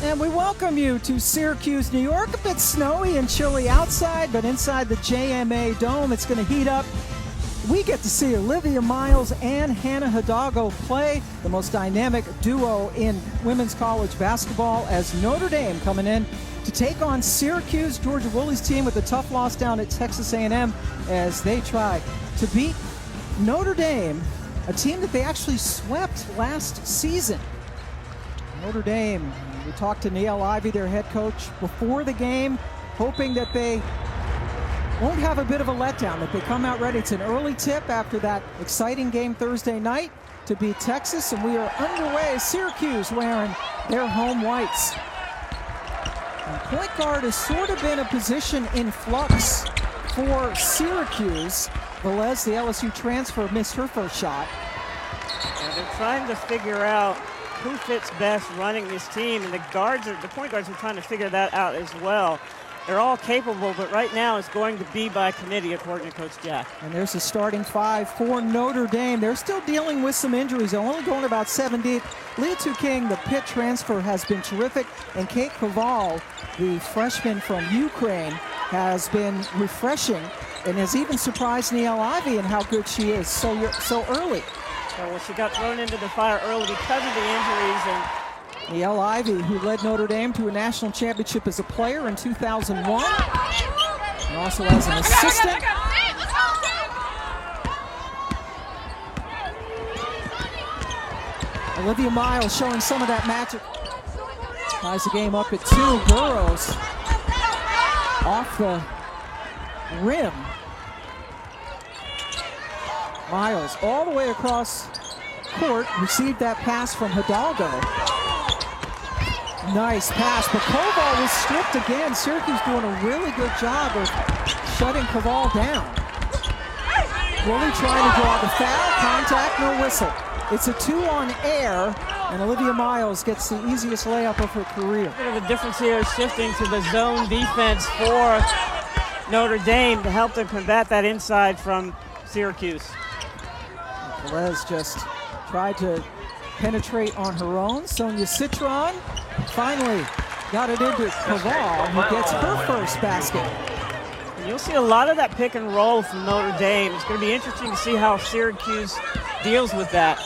And we welcome you to Syracuse, New York. A bit snowy and chilly outside, but inside the JMA Dome, it's going to heat up. We get to see Olivia Miles and Hannah Hidalgo play, the most dynamic duo in women's college basketball, as Notre Dame coming in to take on Syracuse. Georgia Woolley's team with a tough loss down at Texas A&M as they try to beat Notre Dame, a team that they actually swept last season. Notre Dame, we talked to Niele, Ivey, their head coach, before the game, hoping that they won't have a bit of a letdown, that they come out ready. It's an early tip after that exciting game Thursday night to beat Texas, and we are underway. Syracuse wearing their home whites. And point guard has sort of been a position in flux for Syracuse. Velez, the LSU transfer, missed her first shot. And they're trying to figure out who fits best running this team, and the point guards are trying to figure that out as well. They're all capable, but right now it's going to be by committee, according to Coach Jack. And there's the starting five for Notre Dame. They're still dealing with some injuries. They're only going about 7 deep. Leah King, the Pitt transfer, has been terrific, and Kate Koval, the freshman from Ukraine, has been refreshing and has even surprised Niele Ivey in how good she is so early. Well, she got thrown into the fire early because of the injuries. And Niele Ivey, who led Notre Dame to a national championship as a player in 2001, and also as an assistant. Olivia Miles showing some of that magic. Ties the game up at 2. Burrows off the rim. Miles all the way across court, received that pass from Hidalgo. Nice pass, but Koval was stripped again. Syracuse doing a really good job of shutting Koval down. Woolley trying to draw the foul, contact, no whistle. It's a 2 on air, and Olivia Miles gets the easiest layup of her career. A bit of a difference here, shifting to the zone defense for Notre Dame to help them combat that inside from Syracuse. Velez just tried to penetrate on her own. Sonia Citron finally got it into Koval, who gets her first basket. And you'll see a lot of that pick and roll from Notre Dame. It's going to be interesting to see how Syracuse deals with that.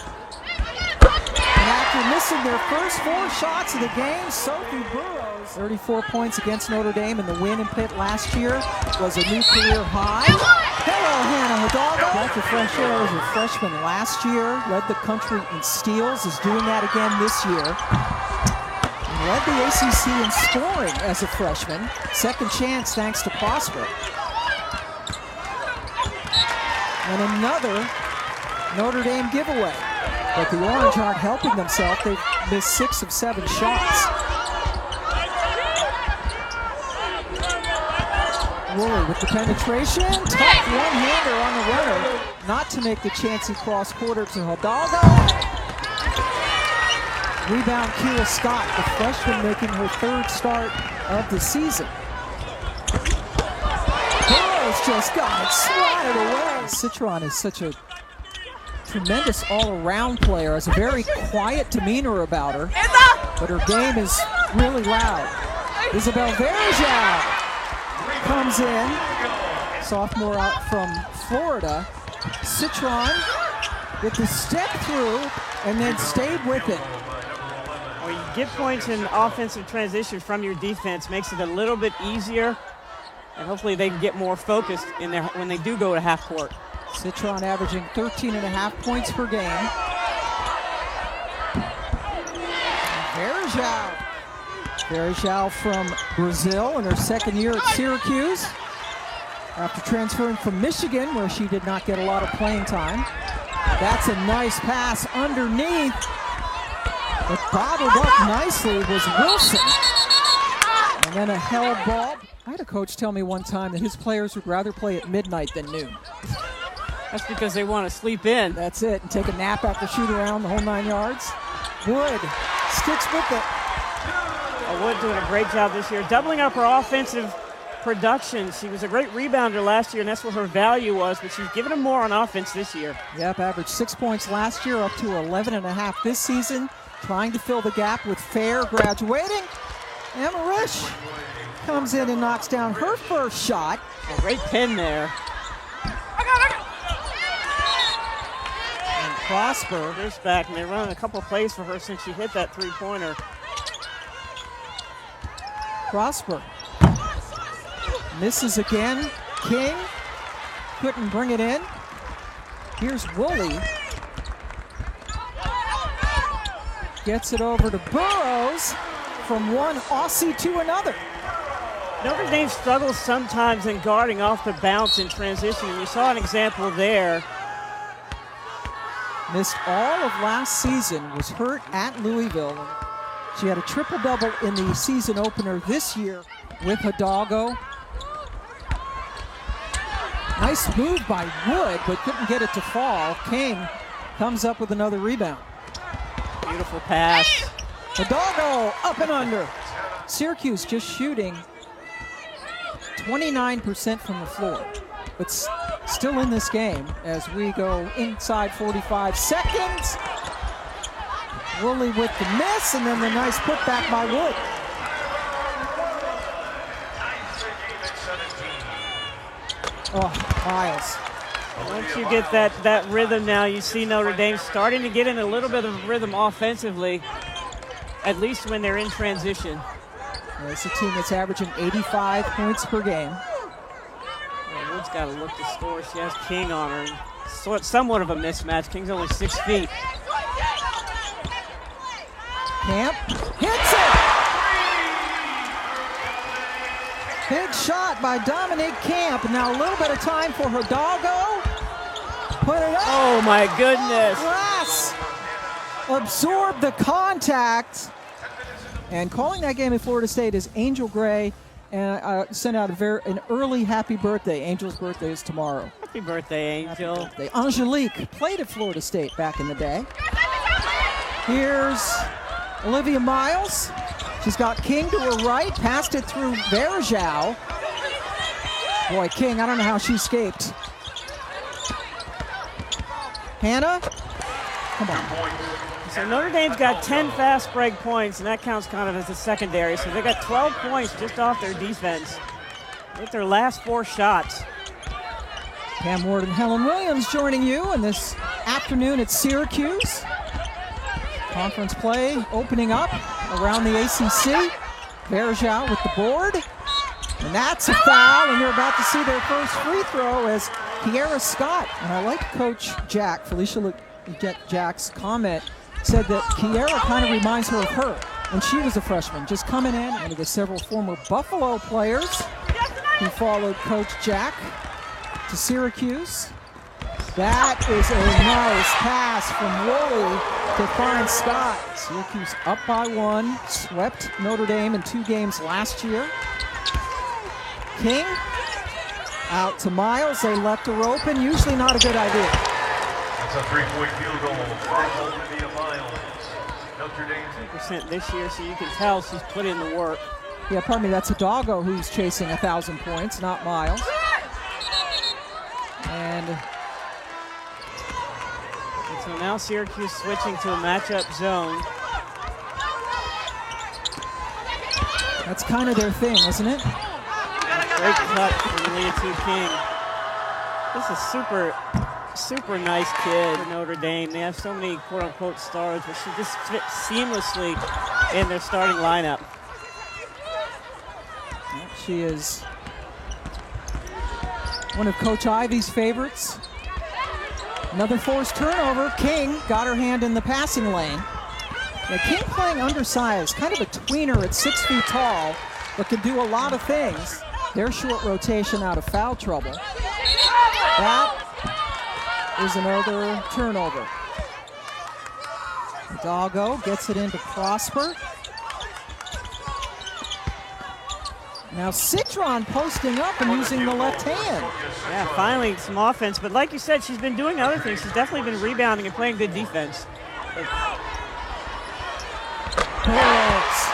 And after missing their first 4 shots of the game, Sophie Burrows, 34 points against Notre Dame in the win in Pitt last year, was a new career high. Hello, Hannah Hidalgo. Breath of fresh air as a freshman last year. Led the country in steals. Is doing that again this year. And led the ACC in scoring as a freshman. Second chance thanks to Prosper. And another Notre Dame giveaway. But the Orange aren't helping themselves. They've missed 6 of 7 shots. Woolley with the penetration, tough one-hander on the runner, not to make the chancy cross-quarter to Hidalgo. Rebound, Keela Scott, the freshman, making her 3rd start of the season. Burrows just got it swatted away. Citron is such a tremendous all-around player, has a very quiet demeanor about her, but her game is really loud. Isabel Verjao comes in, sophomore out from Florida. Citron with the step through and then stayed with it. Well, you get points in offensive transition from your defense, makes it a little bit easier, and hopefully they can get more focused in there when they do go to half court. Citron averaging 13.5 points per game. Verjao from Brazil in her 2nd year at Syracuse, after transferring from Michigan, where she did not get a lot of playing time. That's a nice pass underneath. But bottled up nicely was Wilson. And then a held ball. I had a coach tell me one time that his players would rather play at midnight than noon. That's because they want to sleep in. That's it, and take a nap after shoot around the whole 9 yards. Wood sticks with it. Wood doing a great job this year, doubling up her offensive production. She was a great rebounder last year, and that's where her value was, but she's given them more on offense this year. Yep, averaged 6 points last year, up to 11.5 this season. trying to fill the gap with Fair graduating. Emma Risch comes in and knocks down her first shot. A great pin there. And Prosper. Risch back, and they're running a couple plays for her since she hit that three-pointer. Prosper misses again. King couldn't bring it in. Here's Woolley. Gets it over to Burrows from one Aussie to another. Notre Dame struggles sometimes in guarding off the bounce in transition, and you saw an example there. Missed all of last season, was hurt at Louisville. She had a triple-double in the season opener this year with Hidalgo. Nice move by Wood, but couldn't get it to fall. King comes up with another rebound. Beautiful pass. Hidalgo up and under. Syracuse just shooting 29% from the floor, but still in this game as we go inside 45 seconds. Woolley with the miss, and then the nice putback by Wood. Oh, Miles. Once you get that rhythm now, you see Notre Dame starting to get in a little bit of rhythm offensively, at least when they're in transition. Well, it's a team that's averaging 85 points per game. Well, Wood's got to look to score. She has King on her. So it's somewhat of a mismatch. King's only 6 feet. Camp hits it! Big shot by Dominique Camp. Now a little bit of time for Hidalgo. Put it up. Oh my goodness. Glass absorbed the contact. And calling that game at Florida State is Angel Gray. And sent out an early happy birthday. Angel's birthday is tomorrow. Happy birthday, Angel. Happy birthday. Angelique played at Florida State back in the day. Here's Olivia Miles. She's got King to her right, passed it through Verjao. Boy, King, I don't know how she escaped. Hannah, come on. So Notre Dame's got 10 fast break points, and that counts kind of as a secondary. So they got 12 points just off their defense with their last 4 shots. Pam Ward and Helen Williams joining you in this afternoon at Syracuse. Conference play opening up around the ACC. Verjao with the board. And that's a foul, and you're about to see their first free throw as Kiera Scott. And I like Coach Jack, Felicia Jack's comment, said that Kiera kind of reminds her of her when she was a freshman, just coming in, one of the several former Buffalo players who followed Coach Jack to Syracuse. That is a nice pass from Woolley to find Scott. Syracuse up by 1, swept Notre Dame in 2 games last year. King out to Miles. They left her open. Usually not a good idea. That's a 3-point field goal for Olivia Miles. Notre Dame 2% this year, so you can tell she's put in the work. Yeah, pardon me, that's Hidalgo who's chasing 1,000 points, not Miles. And so now Syracuse switching to a matchup zone. that's kind of their thing, isn't it? Great cut from Leah King. This is super nice kid for Notre Dame. They have so many quote-unquote stars, but she just fits seamlessly in their starting lineup. She is one of Coach Ivey's favorites. Another forced turnover. King got her hand in the passing lane. Now, King playing undersized, kind of a tweener at 6 feet tall, but can do a lot of things. Their short rotation out of foul trouble. That is another turnover. Hidalgo gets it into Prosper. Now Citron posting up and using the left hand. Yeah, finally some offense. But like you said, she's been doing other things. She's definitely been rebounding and playing good defense. Burrows.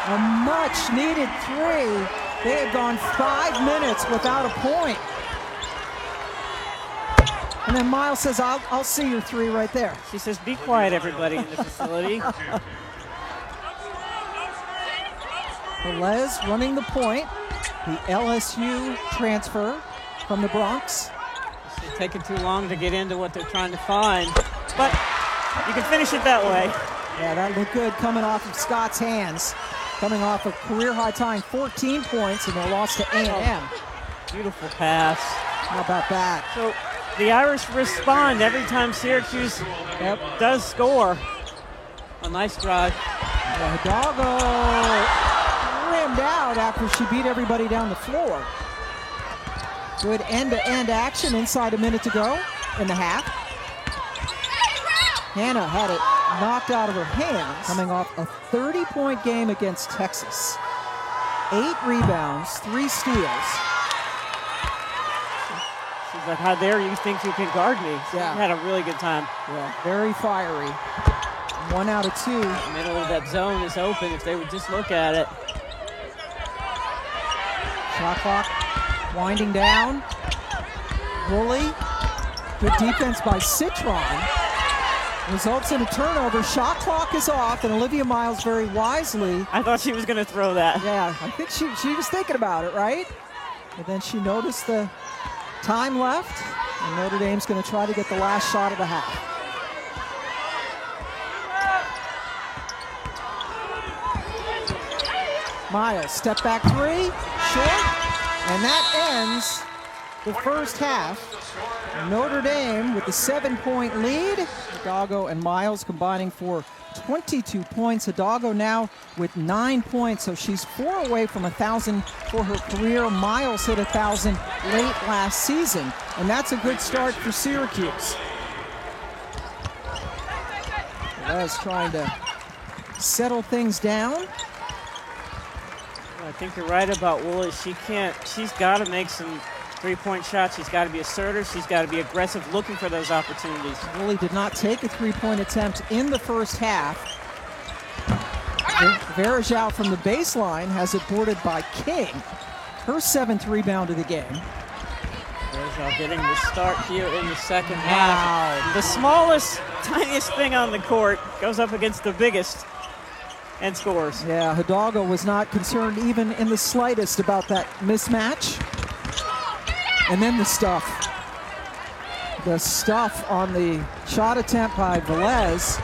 A much needed 3. They had gone 5 minutes without a point. And then Miles says, I'll see your three right there. She says, be quiet, everybody in the facility. Velez running the point. The LSU transfer from the Bronx. It's taking too long to get into what they're trying to find. But you can finish it that way. Yeah, that looked good coming off of Scott's hands. Coming off of career-high tying 14 points in their loss to A&M. Beautiful pass. How about that? So the Irish respond every time Syracuse does score. A nice drive. Yeah, Hidalgo rimmed out after she beat everybody down the floor. Good end-to-end action inside a minute to go in the half. Hannah had it knocked out of her hands, coming off a 30-point game against Texas. 8 rebounds, 3 steals. She's like, how dare you think you can guard me? She Yeah. had a really good time. Yeah, very fiery. 1 out of 2. The middle of that zone is open if they would just look at it. Shot clock winding down. Woolley, good defense by Citron. Results in a turnover. Shot clock is off, and Olivia Miles very wisely. I thought she was going to throw that. Yeah, I think she was thinking about it, right? But then she noticed the time left, and Notre Dame's going to try to get the last shot of the half. Miles, step back 3, short, and that ends the first half. Notre Dame with the 7-point lead. Hidalgo and Miles combining for 22 points. Hidalgo now with 9 points, so she's 4 away from 1,000 for her career. Miles hit 1,000 late last season, and that's a good start for Syracuse. Les trying to settle things down. I think you're right about Woolley. She's got to make some three-point shots. She's got to be assertive. She's got to be aggressive, looking for those opportunities. Woolley did not take a three-point attempt in the first half. Verajao from the baseline has it boarded by King. Her 7th rebound of the game. Verajao getting the start here in the second half. The smallest, tiniest thing on the court goes up against the biggest and scores. Yeah, Hidalgo was not concerned even in the slightest about that mismatch. And then the stuff. The stuff on the shot attempt by Velez.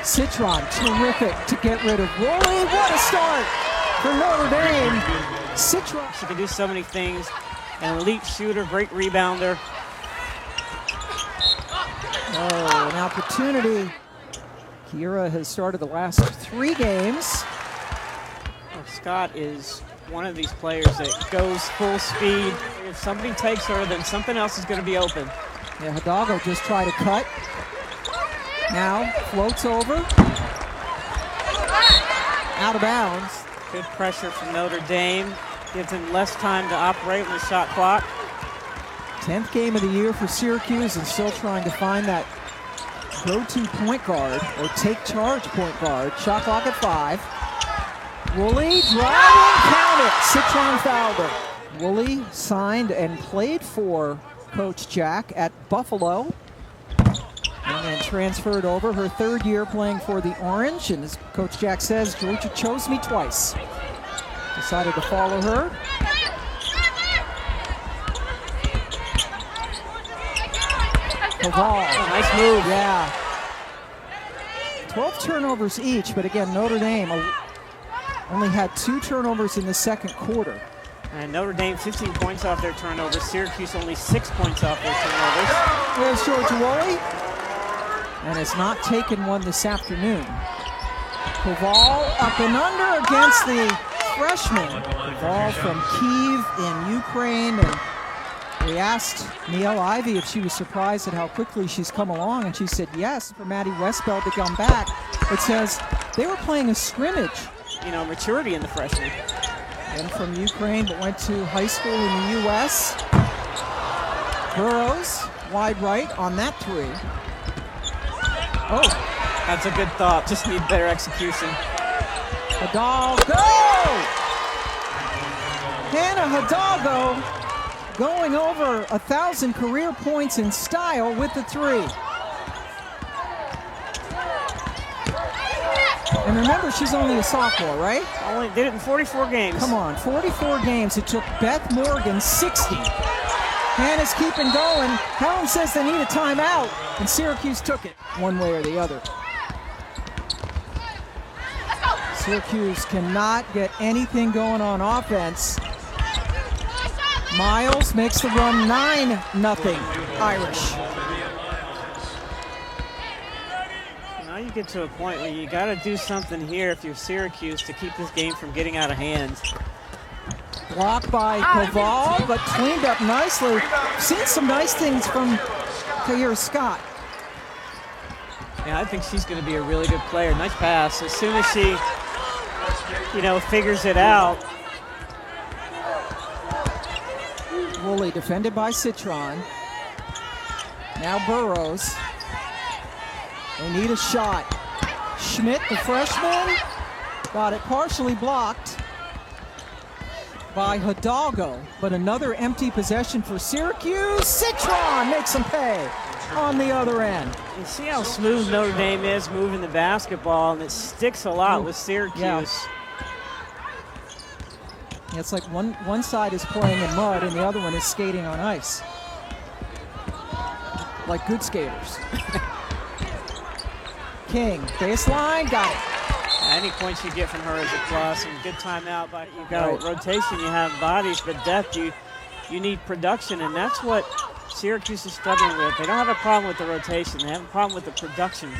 Citron, terrific to get rid of Woolley. What a start for Notre Dame. Citron. She can do so many things. An elite shooter, great rebounder. Oh, an opportunity. Kira has started the last 3 games. Well, Scott is one of these players that goes full speed. If somebody takes her, then something else is going to be open. Yeah, Hidalgo just tried to cut. Now floats over. Out of bounds. Good pressure from Notre Dame. Gives them less time to operate on the shot clock. 10th game of the year for Syracuse, and still trying to find that go-to point guard or take charge point guard. Shot clock at 5. Woolley driving, count it. Citron fouled her. Woolley signed and played for Coach Jack at Buffalo, and then transferred over her 3rd year playing for the Orange. And as Coach Jack says, Georgia chose me twice. Decided to follow her. Koval. Nice move. Yeah. 12 turnovers each, but again, Notre Dame only had 2 turnovers in the second quarter. And Notre Dame 15 points off their turnovers. Syracuse only 6 points off their turnovers. There's Georgia Woolley. And has not taken one this afternoon. Koval up and under against the freshman. Koval from Kyiv in Ukraine. And we asked Niele Ivey if she was surprised at how quickly she's come along, and she said yes. For Maddie Westbeld to come back, it says they were playing a scrimmage. You know, maturity in the freshman. And from Ukraine, but went to high school in the U.S. Burrows, wide right on that 3. Oh, That's a good thought. Just need better execution. Hidalgo! Hannah Hidalgo going over 1,000 career points in style with the three. And remember, she's only a sophomore, right? Only did it in 44 games. Come on, 44 games. It took Beth Morgan 60. Hannah's keeping going. Helen says they need a timeout, and Syracuse took it one way or the other. Syracuse cannot get anything going on offense. Miles makes the run 9-0 Irish. Now you get to a point where you got to do something here if you're Syracuse to keep this game from getting out of hand. Blocked by Koval, but cleaned up nicely. Seen some nice things from Tahir Scott. Yeah, I think she's going to be a really good player. Nice pass. As soon as she, figures it out. Woolley defended by Citron. Now Burrows. They need a shot. Schmidt, the freshman, got it partially blocked by Hidalgo, but another empty possession for Syracuse. Citron makes them pay on the other end. You see how smooth Notre Dame is moving the basketball, and it sticks a lot with Syracuse. Yeah. It's like one side is playing in mud and the other one is skating on ice. Like good skaters. King, baseline, got it. Any points you get from her is a plus, and good timeout. But you got rotation, you have bodies, but depth, you need production, and that's what Syracuse is struggling with. They don't have a problem with the rotation; they have a problem with the production.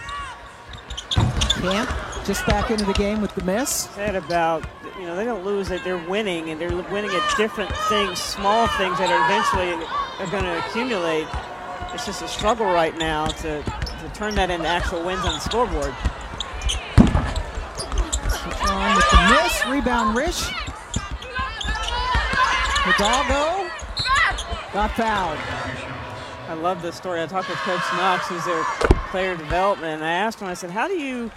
Camp just back into the game with the miss. Said about they don't lose it; they're winning, and they're winning at different things, small things that are eventually are going to accumulate. It's just a struggle right now to turn that into actual wins on the scoreboard. On with the miss, rebound Rish. Hidalgo got fouled. I love this story. I talked with Coach Knox, who's their player development, and I asked him, I said, how do you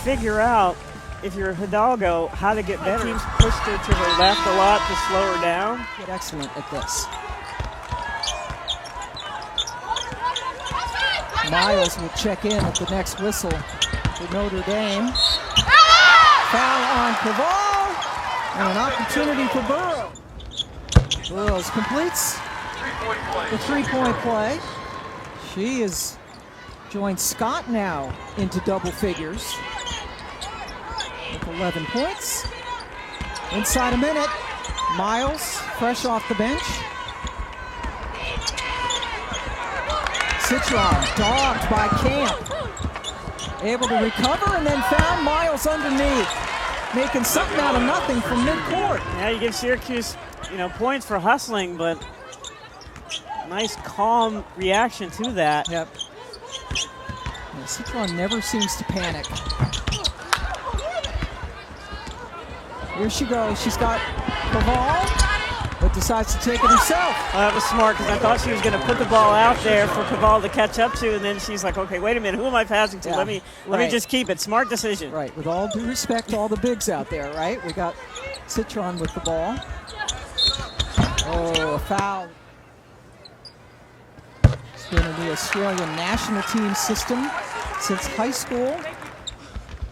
figure out, if you're Hidalgo, how to get better? Teams pushed her to her left a lot to slow her down. Get excellent at this. Miles will check in at the next whistle for Notre Dame. Foul on Koval, and an opportunity for Burrows. Burrows completes the three-point play. She has joined Scott now into double figures with 11 points. Inside a minute, Miles, fresh off the bench. Citron dogged by Camp. Able to recover and then found Miles underneath, making something out of nothing from midcourt. Yeah, you give Syracuse, points for hustling, but nice calm reaction to that. Yep. Yeah, Citron never seems to panic. Here she goes. She's got Koval, but decides to take it herself. Well, that was smart because I thought she was going to put the ball out there for Koval to catch up to, and then she's like, okay, wait a minute, who am I passing to? Yeah, Let me just keep it. Smart decision. Right, with all due respect to all the bigs out there, right? We got Citron with the ball. Oh, a foul. She's been in the Australian national team system since high school.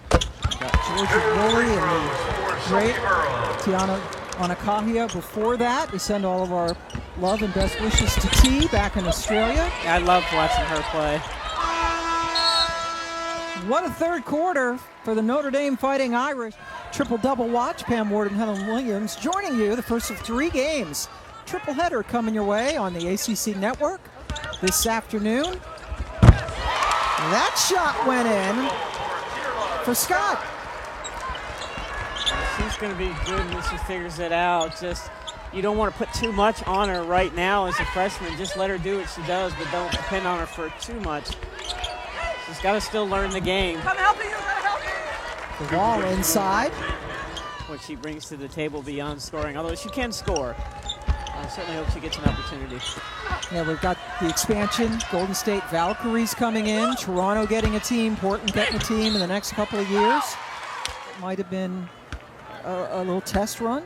Got Georgia Woolley and the great Tiana Anakahia before that. We send all of our love and best wishes to T back in Australia. I loved watching her play. What a third quarter for the Notre Dame Fighting Irish. Triple-double watch. Pam Ward and Helen Williams joining you. The first of 3 games. Triple header coming your way on the ACC network this afternoon. That shot went in for Scott. She's going to be good when she figures it out. Just, you don't want to put too much on her right now as a freshman. Just let her do what she does, but don't depend on her for too much. She's got to still learn the game. Come help you, The ball inside. What she brings to the table beyond scoring, although she can score. I certainly hope she gets an opportunity. Yeah, we've got the expansion. Golden State Valkyries coming in. Toronto getting a team. Portland getting a team in the next couple of years. It might have been a little test run.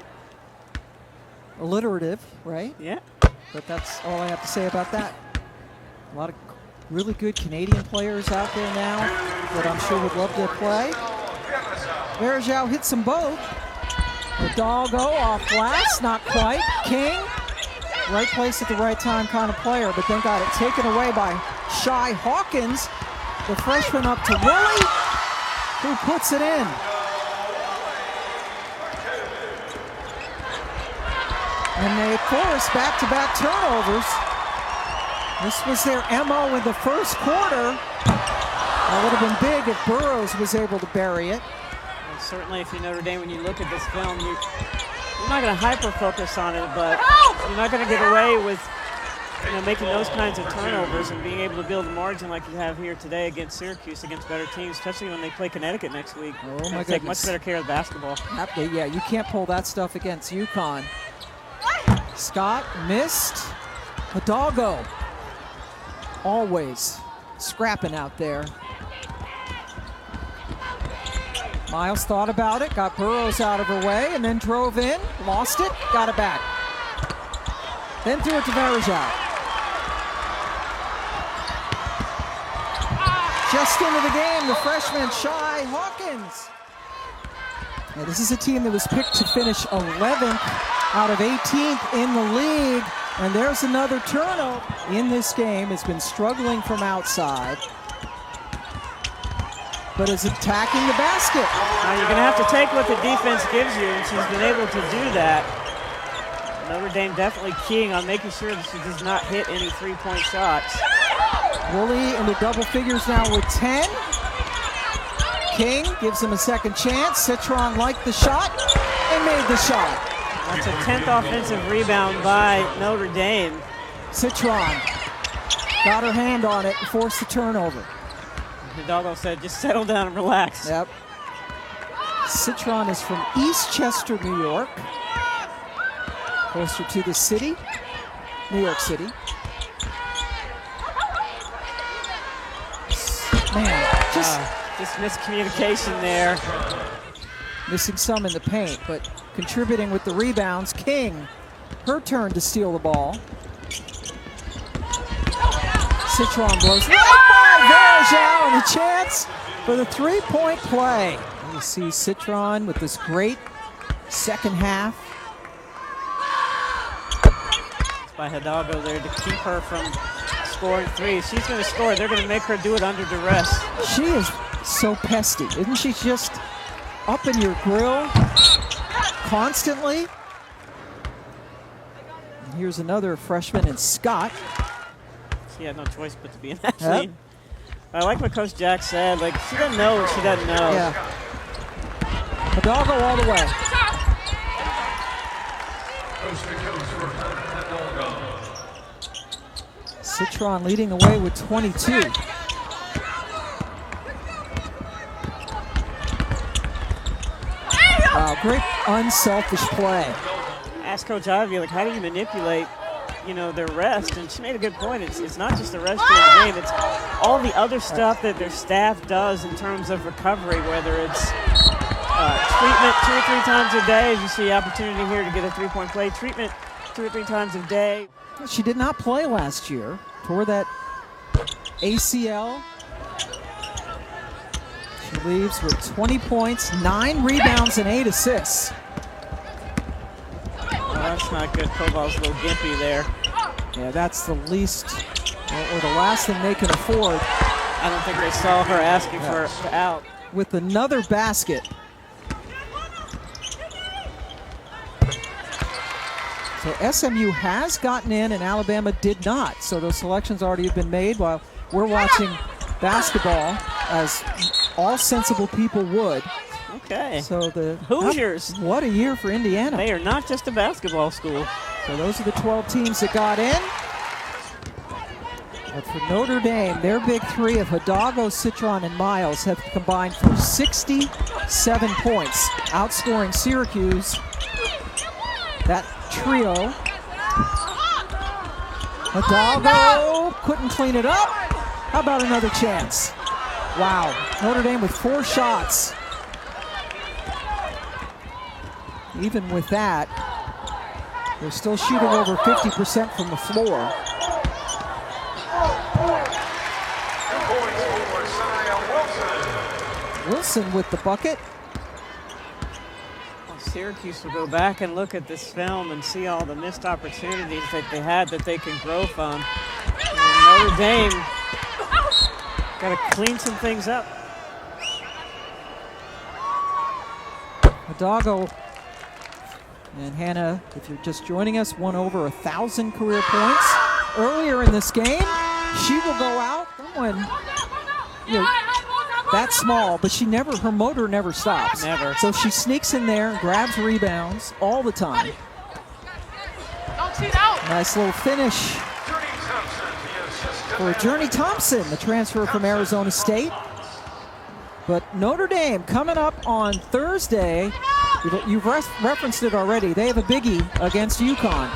Alliterative, right? Yeah. But that's all I have to say about that. A lot of really good Canadian players out there now that I'm sure would love to play. Verjao hits them both. Hidalgo off glass, not quite. King, right place at the right time kind of player, but then got it taken away by Shy Hawkins. The freshman up to Willie, who puts it in. And they force back-to-back turnovers. This was their MO in the first quarter. That would have been big if Burroughs was able to bury it. And certainly if you're Notre Dame, when you look at this film, you're not going to hyper-focus on it, but you're not going to get away with making those kinds of turnovers and being able to build a margin like you have here today against Syracuse, against better teams, especially when they play Connecticut next week. Oh, my goodness. Take much better care of the basketball. Yeah, you can't pull that stuff against UConn. Scott missed. Hidalgo always scrapping out there. Miles thought about it, got Burroughs out of her way, and then drove in, lost it, got it back. Then threw it to Verjao. Just into the game, the freshman Shy Hawkins. Now, this is a team that was picked to finish 11th out of 18th in the league. And there's another turnover in this game. Has been struggling from outside, but is attacking the basket. Now you're going to have to take what the defense gives you, and she's been able to do that. Notre Dame definitely keying on making sure that she does not hit any three-point shots. Woolley into double figures now with 10. King gives him a second chance. Citron liked the shot and made the shot. That's a 10th offensive rebound by Notre Dame. Citron got her hand on it and forced the turnover. Hidalgo said, just settle down and relax. Yep. Citron is from Eastchester, New York. Closer to the city, New York City. Man, just miscommunication there. Missing some in the paint, but contributing with the rebounds. King, her turn to steal the ball. Citron blows right by Verjao, and a chance for the three-point play. You see Citron with this great second half. It's by Hidalgo there to keep her from scoring threes. She's going to score. They're going to make her do it under duress. She is so pesty. Isn't she just up in your grill constantly? And here's another freshman in Scott. She had no choice but to be in that lead. I like what Coach Jack said. Like, she doesn't know what she doesn't know. Yeah. Hidalgo all the way. Citron leading the way with 22. Wow, great unselfish play. Ask Coach Ivey, like, how do you manipulate, their rest? And she made a good point. It's not just the rest of the game. It's all the other stuff that their staff does in terms of recovery, whether it's treatment 2 or 3 times a day, as you see opportunity here to get a three-point play, treatment 2 or 3 times a day. She did not play last year. Tore that ACL. She leaves with 20 points, 9 rebounds, and 8 assists. Well, that's not good. Koval's a little gimpy there. Yeah, that's the least or the last thing they can afford. I don't think they saw her asking for out. With another basket. So SMU has gotten in and Alabama did not. So those selections already have been made while we're watching basketball, as all sensible people would. Okay. So the Hoosiers. What a year for Indiana. They are not just a basketball school. So those are the 12 teams that got in. But for Notre Dame, their big three of Hidalgo, Citron, and Miles have combined for 67 points, outscoring Syracuse. That trio. Hidalgo couldn't clean it up. How about another chance? Wow, Notre Dame with 4 shots. Even with that, They're still shooting over 50% from the floor. 2 points for Saya Wilson. Wilson with the bucket. Well, Syracuse will go back and look at this film and see all the missed opportunities that they had that they can grow from. And Notre Dame got to clean some things up. Hidalgo and Hannah, if you're just joining us, won over 1,000 career points earlier in this game. She will go out when, you know, that's small, but her motor never stops. Never. So she sneaks in there and grabs rebounds all the time. Nice little finish for Journey Thompson, the transfer from Arizona State. But Notre Dame coming up on Thursday. You've referenced it already. They have a biggie against UConn.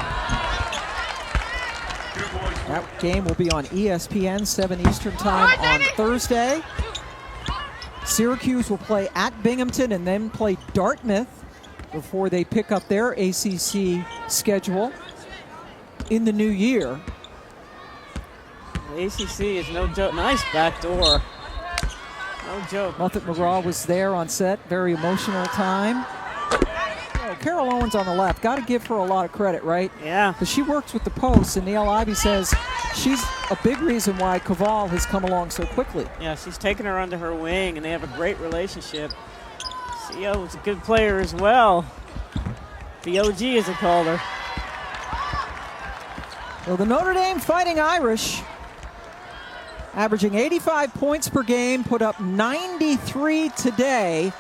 That game will be on ESPN, 7 Eastern time on Thursday. Syracuse will play at Binghamton and then play Dartmouth before they pick up their ACC schedule in the new year. The ACC is no joke. Nice backdoor. No joke. Muffet McGraw was there on set. Very emotional time. Oh, Carol Owens on the left. Got to give her a lot of credit, right? Yeah. Because she works with the posts, and Niele Ivey says she's a big reason why Caval has come along so quickly. Yeah, she's taken her under her wing, and they have a great relationship. CO is a good player as well. The OG, as they call her. Well, the Notre Dame Fighting Irish, averaging 85 points per game, put up 93 today.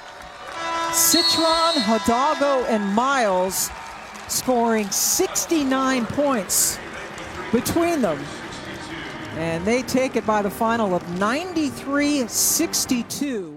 Citron, Hidalgo, and Miles scoring 69 points between them. And they take it by the final of 93-62.